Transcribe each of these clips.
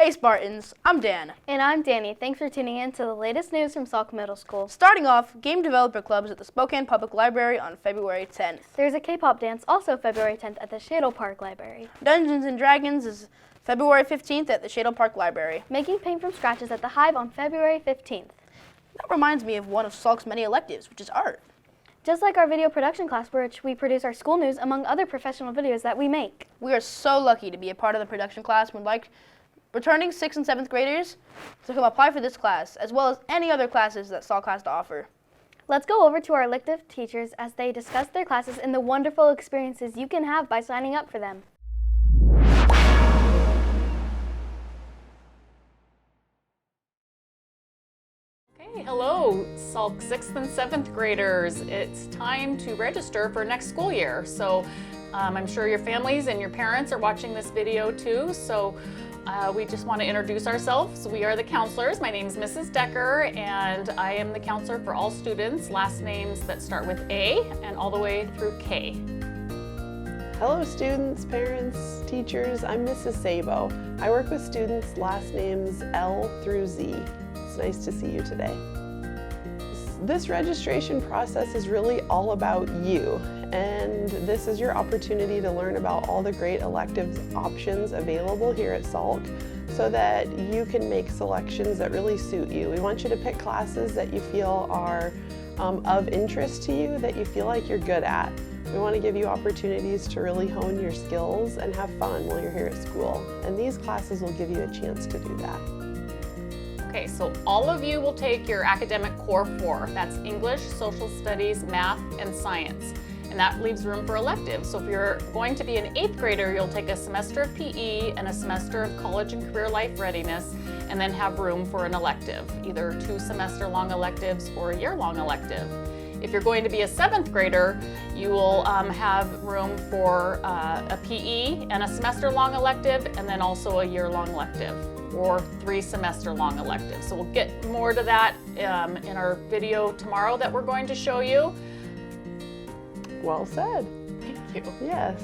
Hey Spartans, I'm Dan. And I'm Danny. Thanks for tuning in to the latest news from Sauk Middle School. Starting off, game developer clubs at the Spokane Public Library on February 10th. There's a K-pop dance also February 10th at the Shadle Park Library. Dungeons & Dragons is February 15th at the Shadle Park Library. Making paint from scratch is at the Hive on February 15th. That reminds me of one of Sauk's many electives, which is art. Just like our video production class, which we produce our school news among other professional videos that we make. We are so lucky to be a part of the production class and would like returning 6th and 7th graders to come apply for this class, as well as any other classes that Sauk has to offer. Let's go over to our elective teachers as they discuss their classes and the wonderful experiences you can have by signing up for them. Hello, Sauk 6th and 7th graders. It's time to register for next school year. So I'm sure your families and your parents are watching this video too. So we just want to introduce ourselves. We are the counselors. My name is Mrs. Decker and I am the counselor for all students, last names that start with A and all the way through K. Hello students, parents, teachers, I'm Mrs. Sabo. I work with students, last names L through Z. It's nice to see you today. This registration process is really all about you, and this is your opportunity to learn about all the great elective options available here at Sauk so that you can make selections that really suit you. We want you to pick classes that you feel are of interest to you, that you feel like you're good at. We want to give you opportunities to really hone your skills and have fun while you're here at school, and these classes will give you a chance to do that. Okay, so all of you will take your academic core 4. That's English, social studies, math, and science. And that leaves room for electives. So if you're going to be an 8th grader, you'll take a semester of PE and a semester of college and career life readiness, and then have room for an elective, either 2 semester-long electives or a year-long elective. If you're going to be a 7th grader, you will have room for a PE and a semester-long elective, and then also a year-long elective, or 3 semester-long electives. So we'll get more to that in our video tomorrow that we're going to show you. Well said. Thank you. Yes.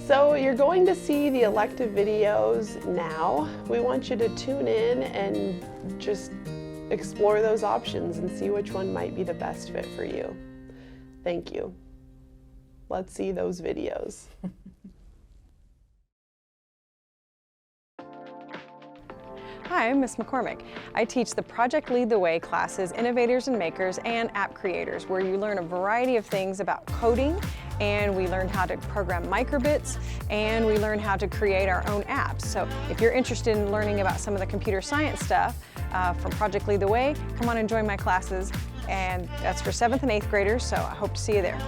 So you're going to see the elective videos now. We want you to tune in and just explore those options and see which one might be the best fit for you. Thank you. Let's see those videos. Hi, I'm Ms. McCormick. I teach the Project Lead the Way classes, Innovators and Makers, and App Creators, where you learn a variety of things about coding, and we learn how to program microbits, and we learn how to create our own apps. So if you're interested in learning about some of the computer science stuff from Project Lead the Way, come on and join my classes, and that's for 7th and 8th graders, so I hope to see you there.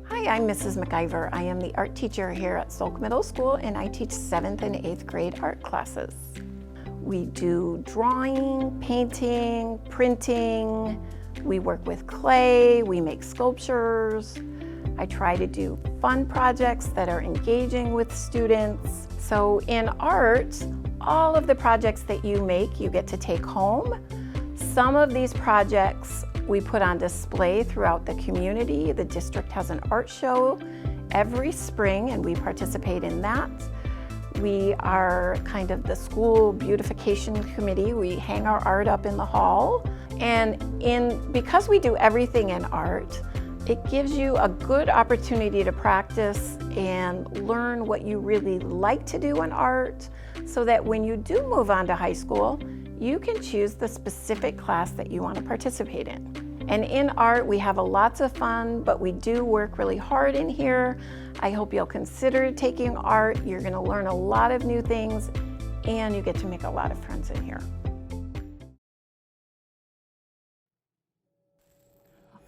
Hi, I'm Mrs. McIver. I am the art teacher here at Sauk Middle School, and I teach 7th and 8th grade art classes. We do drawing, painting, printing, we work with clay, we make sculptures. I try to do fun projects that are engaging with students. So in art, all of the projects that you make, you get to take home. Some of these projects we put on display throughout the community. The district has an art show every spring, and we participate in that. We are kind of the school beautification committee. We hang our art up in the hall. And because we do everything in art, it gives you a good opportunity to practice and learn what you really like to do in art, so that when you do move on to high school, you can choose the specific class that you want to participate in. And in art, we have lots of fun, but we do work really hard in here. I hope you'll consider taking art. You're going to learn a lot of new things, and you get to make a lot of friends in here.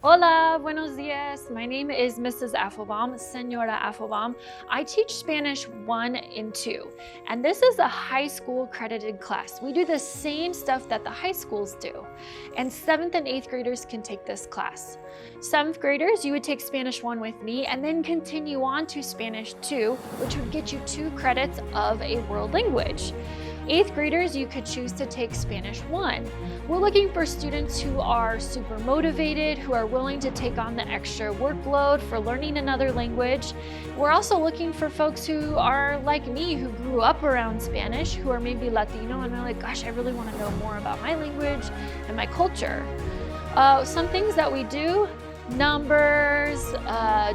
Hola, buenos dias. My name is Mrs. Affelbaum, Senora Affelbaum. I teach Spanish 1 and 2, and this is a high school accredited class. We do the same stuff that the high schools do, and 7th and 8th graders can take this class. 7th graders, you would take Spanish 1 with me and then continue on to Spanish 2, which would get you 2 credits of a world language. 8th graders, you could choose to take Spanish 1. We're looking for students who are super motivated, who are willing to take on the extra workload for learning another language. We're also looking for folks who are like me, who grew up around Spanish, who are maybe Latino, and they're like, gosh, I really want to know more about my language and my culture. Some things that we do: numbers,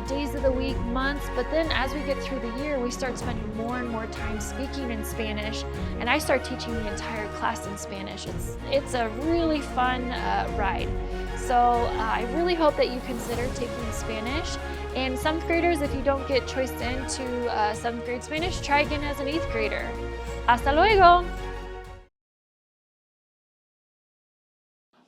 days of the week, months, but then as we get through the year, we start spending more and more time speaking in Spanish, and I start teaching the entire class in Spanish. It's a really fun ride. So I really hope that you consider taking Spanish. And 7th graders, if you don't get choiced into 7th grade Spanish, try again as an 8th grader. Hasta luego!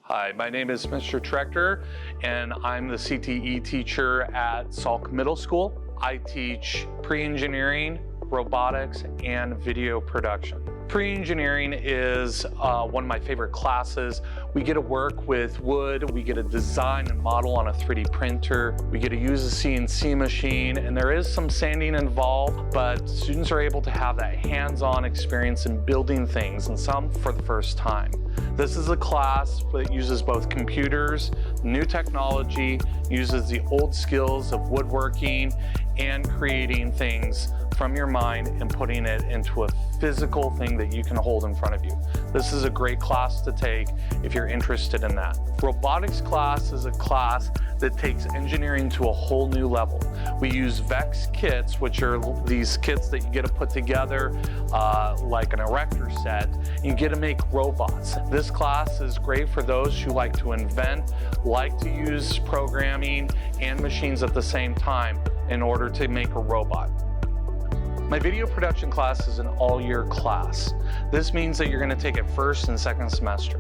Hi, my name is Mr. Trechter, and I'm the CTE teacher at Salk Middle School. I teach pre-engineering, robotics, and video production. Pre-engineering is one of my favorite classes. We get to work with wood, we get to design and model on a 3D printer, we get to use a CNC machine, and there is some sanding involved, but students are able to have that hands-on experience in building things, and some for the first time. This is a class that uses both computers, new technology, uses the old skills of woodworking and creating things from your mind and putting it into a physical thing that you can hold in front of you. This is a great class to take if you're interested in that. Robotics class is a class that takes engineering to a whole new level. We use VEX kits, which are these kits that you get to put together like an erector set. You get to make robots. This class is great for those who like to invent, like to use programming and machines at the same time in order to make a robot. My video production class is an all-year class. This means that you're going to take it first and second semester.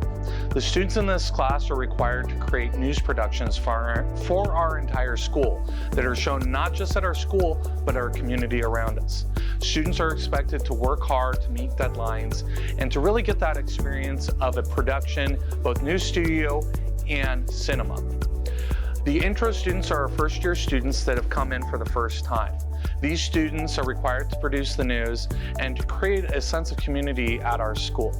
The students in this class are required to create news productions for our entire school that are shown not just at our school, but our community around us. Students are expected to work hard to meet deadlines and to really get that experience of a production, both news studio and cinema. The intro students are our first-year students that have come in for the first time. These students are required to produce the news and to create a sense of community at our school.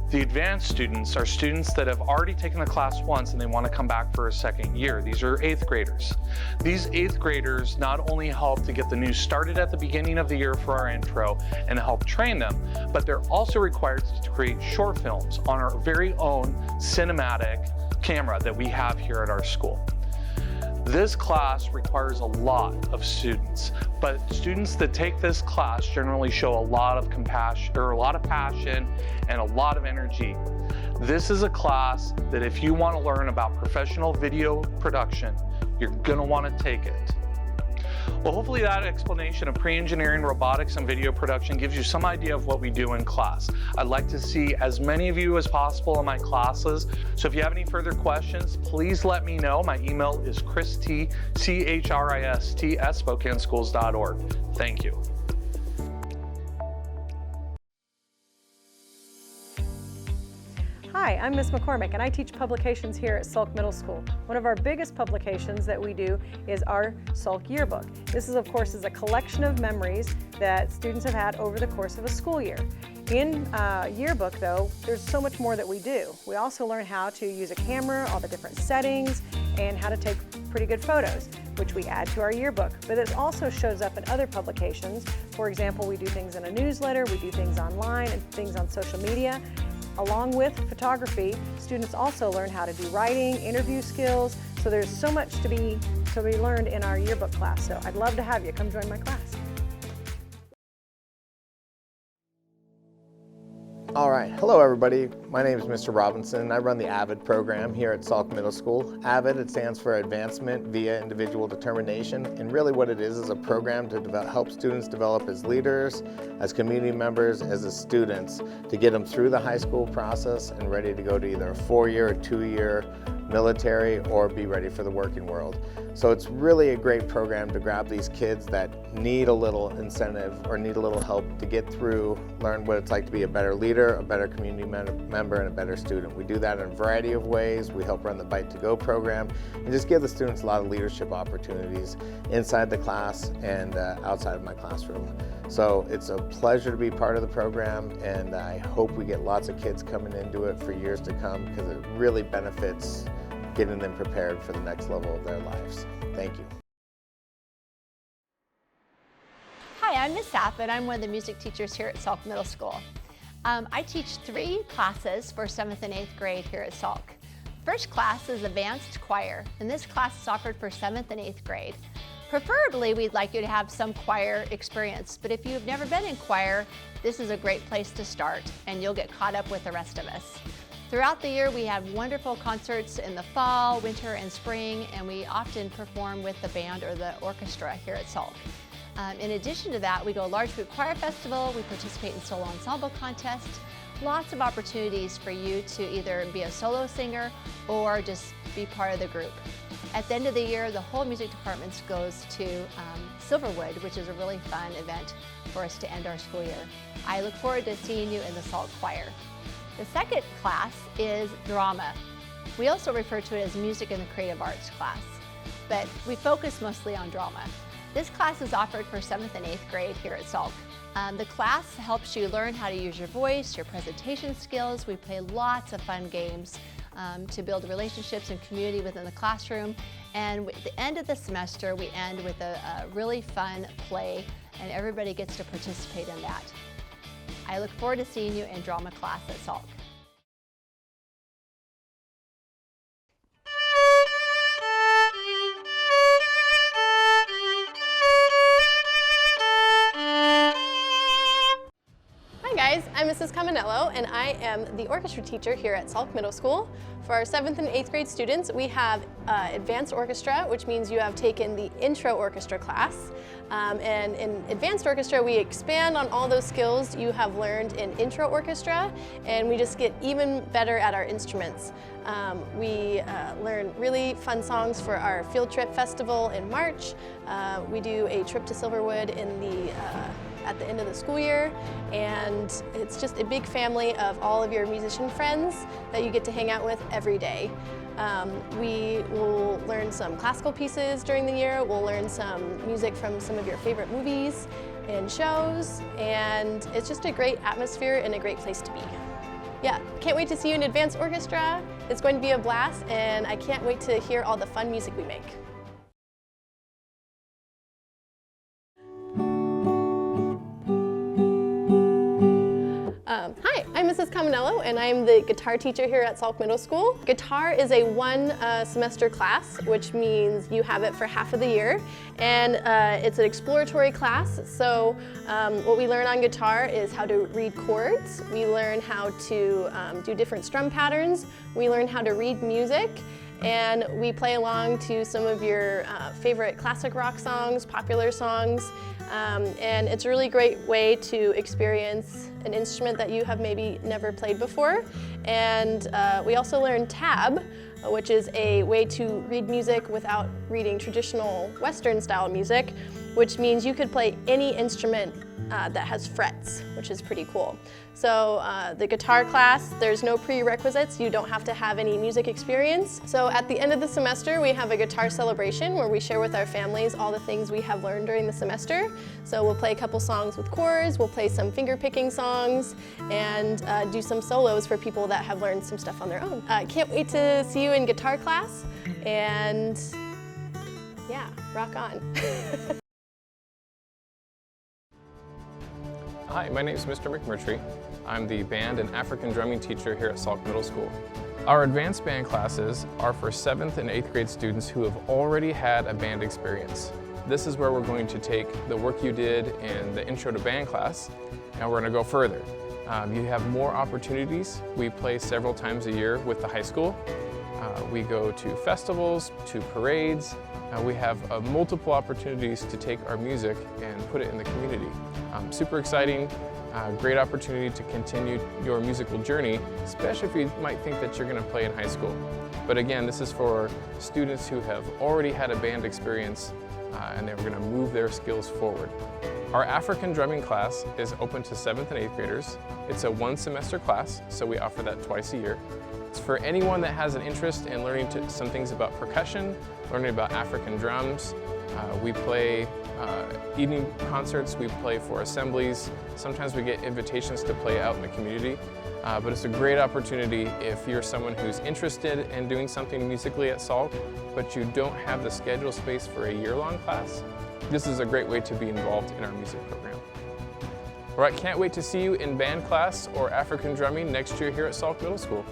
The advanced students are students that have already taken the class once and they want to come back for a second year. These are 8th graders. These 8th graders not only help to get the news started at the beginning of the year for our intro and help train them, but they're also required to create short films on our very own cinematic camera that we have here at our school. This class requires a lot of students, but students that take this class generally show a lot of compassion, or a lot of passion, and a lot of energy. This is a class that if you want to learn about professional video production, you're going to want to take it. Well, hopefully that explanation of pre-engineering, robotics, and video production gives you some idea of what we do in class. I'd like to see as many of you as possible in my classes. So if you have any further questions, please let me know. My email is christ@spokaneschools.org. Thank you. Hi, I'm Ms. McCormick, and I teach publications here at Salk Middle School. One of our biggest publications that we do is our Salk Yearbook. This is, of course, a collection of memories that students have had over the course of a school year. In Yearbook, though, there's so much more that we do. We also learn how to use a camera, all the different settings, and how to take pretty good photos, which we add to our yearbook. But it also shows up in other publications. For example, we do things in a newsletter, we do things online, and things on social media. Along with photography, students also learn how to do writing, interview skills, so there's so much to be learned in our yearbook class. So I'd love to have you come join my class. All right, hello everybody. My name is Mr. Robinson. I run the AVID program here at Salk Middle School. AVID, it stands for Advancement via Individual Determination, and really what it is a program to help students develop as leaders, as community members, as students, to get them through the high school process and ready to go to either a 4-year or 2-year military or be ready for the working world. So it's really a great program to grab these kids that need a little incentive or need a little help to get through, learn what it's like to be a better leader, a better community member, and a better student. We do that in a variety of ways. We help run the Bite to Go program and just give the students a lot of leadership opportunities inside the class and outside of my classroom. So it's a pleasure to be part of the program, and I hope we get lots of kids coming into it for years to come, because it really benefits getting them prepared for the next level of their lives. Thank you. Hi, I'm Miss Sapp, and I'm one of the music teachers here at Salk Middle School. I teach 3 classes for 7th and 8th grade here at Salk. First class is Advanced Choir, and this class is offered for 7th and 8th grade. Preferably, we'd like you to have some choir experience, but if you've never been in choir, this is a great place to start, and you'll get caught up with the rest of us. Throughout the year, we have wonderful concerts in the fall, winter, and spring, and we often perform with the band or the orchestra here at Salk. In addition to that, we go Large Group Choir Festival, we participate in solo ensemble contests, lots of opportunities for you to either be a solo singer or just be part of the group. At the end of the year, the whole music department goes to Silverwood, which is a really fun event for us to end our school year. I look forward to seeing you in the Salk Choir. The second class is Drama. We also refer to it as Music and the Creative Arts class, but we focus mostly on drama. This class is offered for 7th and 8th grade here at Salk. The class helps you learn how to use your voice, your presentation skills. We play lots of fun games to build relationships and community within the classroom. And at the end of the semester, we end with a really fun play, and everybody gets to participate in that. I look forward to seeing you in drama class at Salk. I'm Mrs. Caminello, and I am the orchestra teacher here at Salk Middle School. For our 7th and 8th grade students, we have advanced orchestra, which means you have taken the intro orchestra class. And in advanced orchestra, we expand on all those skills you have learned in intro orchestra, and we just get even better at our instruments. We learn really fun songs for our field trip festival in March. We do a trip to Silverwood at the end of the school year, and it's just a big family of all of your musician friends that you get to hang out with every day. We will learn some classical pieces during the year. We'll learn some music from some of your favorite movies and shows, and it's just a great atmosphere and a great place to be. Yeah, can't wait to see you in advanced orchestra. It's going to be a blast, and I can't wait to hear all the fun music we make. Hi, I'm Mrs. Caminello, and I'm the guitar teacher here at Salk Middle School. Guitar is a one-semester class, which means you have it for half of the year, and it's an exploratory class. So what we learn on guitar is how to read chords. We learn how to do different strum patterns. We learn how to read music, and we play along to some of your favorite classic rock songs, popular songs, and it's a really great way to experience an instrument that you have maybe never played before. And we also learn tab, which is a way to read music without reading traditional Western style music, which means you could play any instrument that has frets, which is pretty cool. So the guitar class, there's no prerequisites. You don't have to have any music experience. So at the end of the semester, we have a guitar celebration where we share with our families all the things we have learned during the semester. So we'll play a couple songs with chords, we'll play some finger-picking songs, and do some solos for people that have learned some stuff on their own. Can't wait to see you in guitar class, and yeah, rock on. Hi, my name is Mr. McMurtry. I'm the band and African drumming teacher here at Salk Middle School. Our advanced band classes are for 7th and 8th grade students who have already had a band experience. This is where we're going to take the work you did in the intro to band class, and we're going to go further. You have more opportunities. We play several times a year with the high school. We go to festivals, to parades. We have multiple opportunities to take our music and put it in the community. Super exciting, great opportunity to continue your musical journey, especially if you might think that you're going to play in high school. But again, this is for students who have already had a band experience and they're going to move their skills forward. Our African drumming class is open to 7th and 8th graders. It's a one-semester class, so we offer that twice a year. It's for anyone that has an interest in learning some things about percussion, learning about African drums. We play evening concerts, we play for assemblies. Sometimes we get invitations to play out in the community. But it's a great opportunity if you're someone who's interested in doing something musically at Salk, but you don't have the schedule space for a year-long class. This is a great way to be involved in our music program. All right, can't wait to see you in band class or African drumming next year here at Salk Middle School.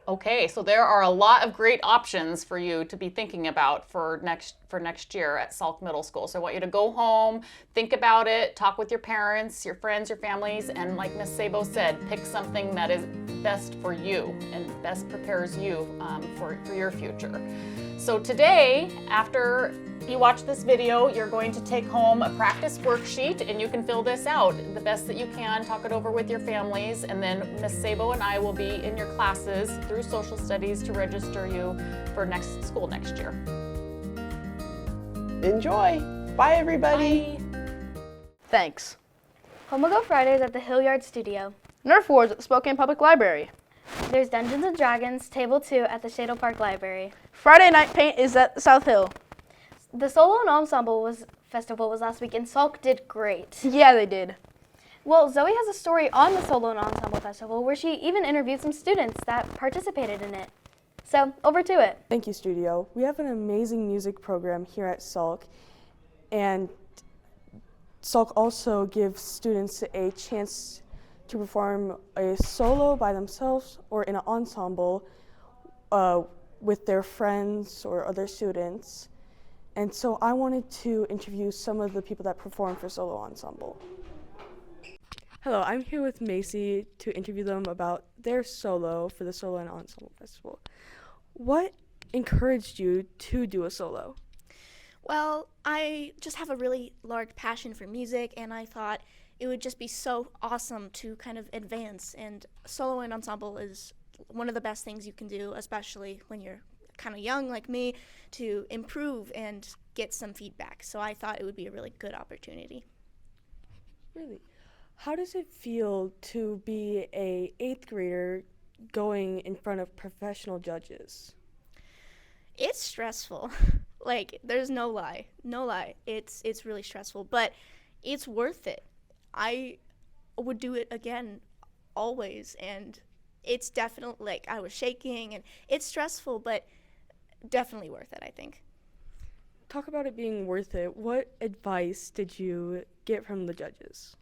Okay, so there are a lot of great options for you to be thinking about for next year at Salk Middle School. So I want you to go home, think about it, talk with your parents, your friends, your families, and like Ms. Sabo said, pick something that is best for you and best prepares you for your future. So today, after you watch this video, you're going to take home a practice worksheet and you can fill this out the best that you can, talk it over with your families, and then Ms. Sabo and I will be in your classes through social studies to register you for school next year. Enjoy. Bye, everybody. Bye. Thanks. Home will go Fridays at the Hilliard Studio. Nerf Wars at the Spokane Public Library. There's Dungeons and Dragons, Table 2 at the Shadle Park Library. Friday Night Paint is at South Hill. The Solo and Ensemble Festival was last week, and Salk did great. Yeah, they did. Well, Zoe has a story on the Solo and Ensemble Festival where she even interviewed some students that participated in it. So, over to it. Thank you, Studio. We have an amazing music program here at Salk, and Salk also gives students a chance to perform a solo by themselves or in an ensemble with their friends or other students. And so I wanted to interview some of the people that perform for Solo Ensemble. Hello, I'm here with Macy to interview them about their solo for the Solo and Ensemble Festival. What encouraged you to do a solo? Well, I just have a really large passion for music, and I thought it would just be so awesome to kind of advance, and solo and ensemble is one of the best things you can do, especially when you're kind of young like me, to improve and get some feedback. So I thought it would be a really good opportunity. Really? How does it feel to be a 8th grader going in front of professional judges? It's stressful. Like, there's no lie. It's really stressful, but it's worth it. I would do it again always, and it's definitely, like, I was shaking, and it's stressful, but definitely worth it, I think. Talk about it being worth it. What advice did you get from the judges?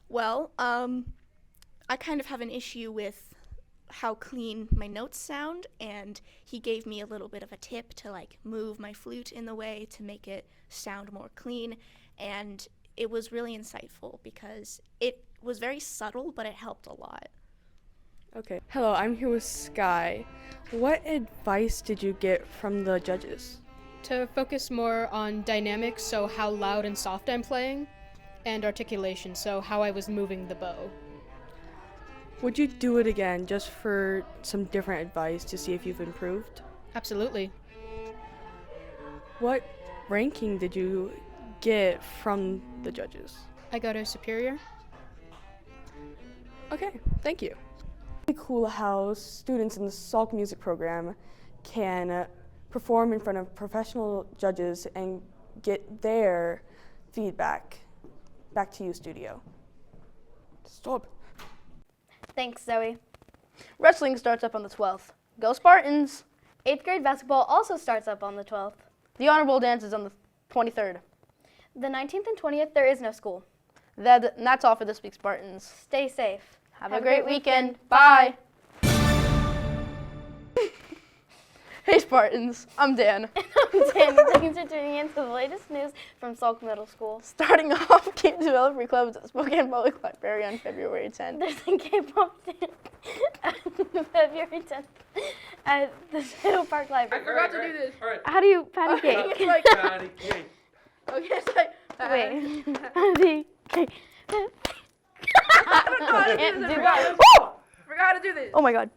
Well, I kind of have an issue with how clean my notes sound, and he gave me a little bit of a tip to like move my flute in the way to make it sound more clean, and it was really insightful because it was very subtle, but it helped a lot. Okay. Hello, I'm here with Sky. What advice did you get from the judges? To focus more on dynamics, so how loud and soft I'm playing, and articulation, so how I was moving the bow. Would you do it again just for some different advice to see if you've improved? Absolutely. What ranking did you get from the judges? I got a superior. Okay, thank you. It's really cool how students in the Salk music program can perform in front of professional judges and get their feedback. Back to you, Studio. Stop. Thanks, Zoe. Wrestling starts up on the 12th. Go Spartans! 8th grade basketball also starts up on the 12th. The Honorable Dance is on the 23rd. The 19th and 20th, there is no school. That's all for this week, Spartans. Stay safe. Have a great weekend. Bye! Hey Spartans, I'm Dan. I'm Danny. Thanks for tuning in to the latest news from Salk Middle School. Starting off, Game Developer Club at the Spokane Public Library on February 10th. There's a K-pop dance on February 10th at the Shadle Park Library. I forgot to do this. All right. How do you patty cake? It's like patty cake. Okay, it's like wait. Patty cake. I don't know how to do this. Forgot how to do this. Oh my God.